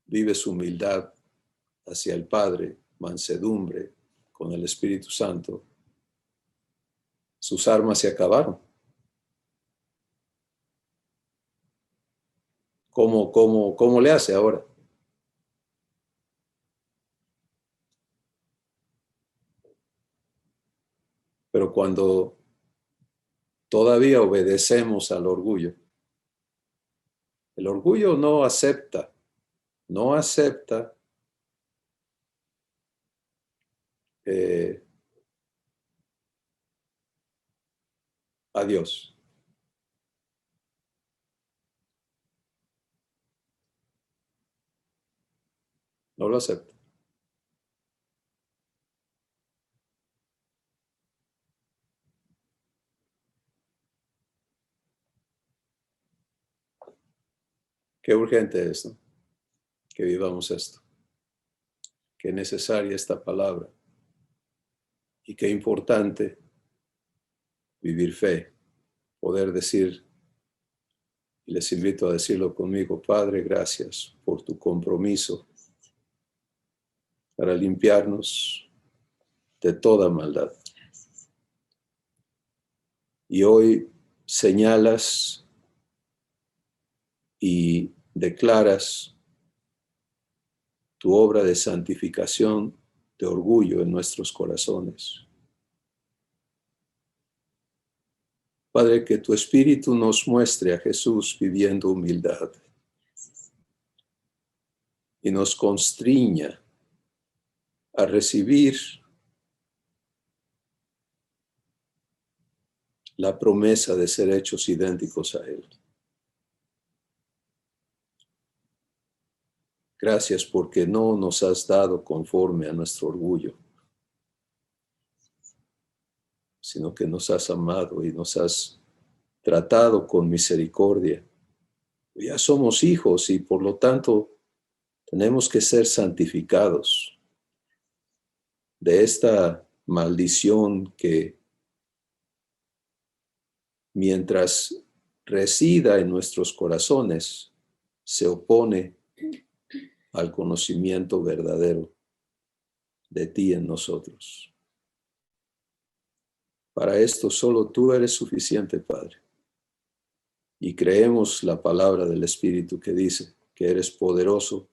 vive su humildad hacia el Padre, mansedumbre con el Espíritu Santo, sus armas se acabaron. ¿Cómo le hace ahora? Pero cuando todavía obedecemos al orgullo, el orgullo no acepta eh, a Dios. No lo acepta. Qué urgente es, ¿no? Que vivamos esto. Qué necesaria esta palabra. Y qué importante vivir fe. Poder decir, y les invito a decirlo conmigo, Padre, gracias por tu compromiso para limpiarnos de toda maldad. Y hoy señalas y declaras tu obra de santificación, de orgullo en nuestros corazones. Padre, que tu Espíritu nos muestre a Jesús viviendo humildad y nos constriña a recibir la promesa de ser hechos idénticos a Él. Gracias porque no nos has dado conforme a nuestro orgullo, sino que nos has amado y nos has tratado con misericordia. Ya somos hijos y por lo tanto tenemos que ser santificados de esta maldición que mientras resida en nuestros corazones se opone al conocimiento verdadero de ti en nosotros. Para esto solo tú eres suficiente, Padre. Y creemos la palabra del Espíritu que dice que eres poderoso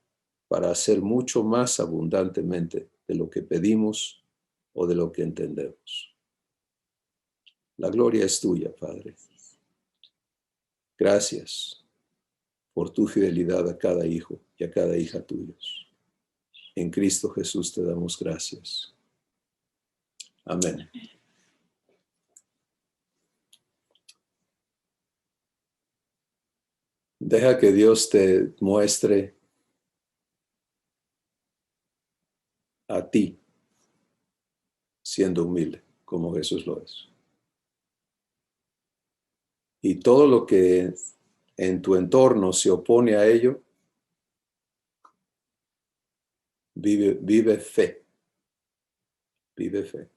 para hacer mucho más abundantemente de lo que pedimos o de lo que entendemos. La gloria es tuya, Padre. Gracias por tu fidelidad a cada hijo y a cada hija tuyos. En Cristo Jesús te damos gracias. Amén. Deja que Dios te muestre a ti siendo humilde, como Jesús lo es. Y todo lo que en tu entorno se opone a ello, vive fe. Vive fe.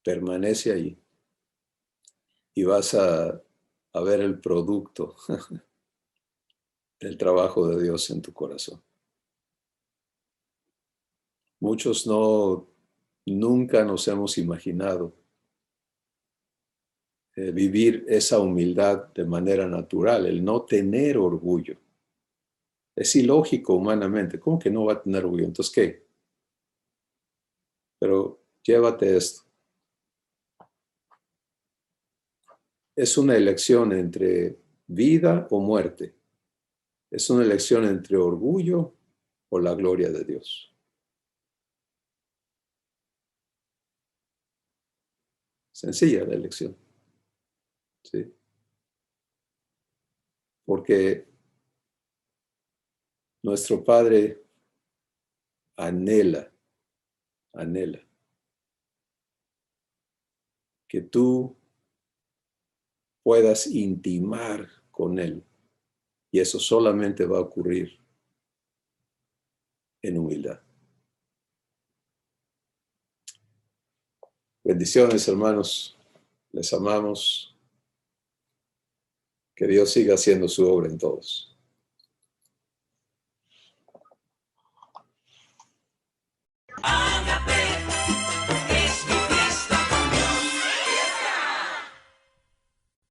Permanece allí. Y vas a ver el producto del trabajo de Dios en tu corazón. Muchos nunca nos hemos imaginado vivir esa humildad de manera natural, el no tener orgullo. Es ilógico humanamente. ¿Cómo que no va a tener orgullo? Entonces, ¿qué? Pero llévate esto. Es una elección entre vida o muerte. Es una elección entre orgullo o la gloria de Dios. Sencilla la elección. ¿Sí? Porque nuestro Padre anhela que tú puedas intimar con Él. Y eso solamente va a ocurrir en humildad. Bendiciones, hermanos. Les amamos. Que Dios siga haciendo su obra en todos.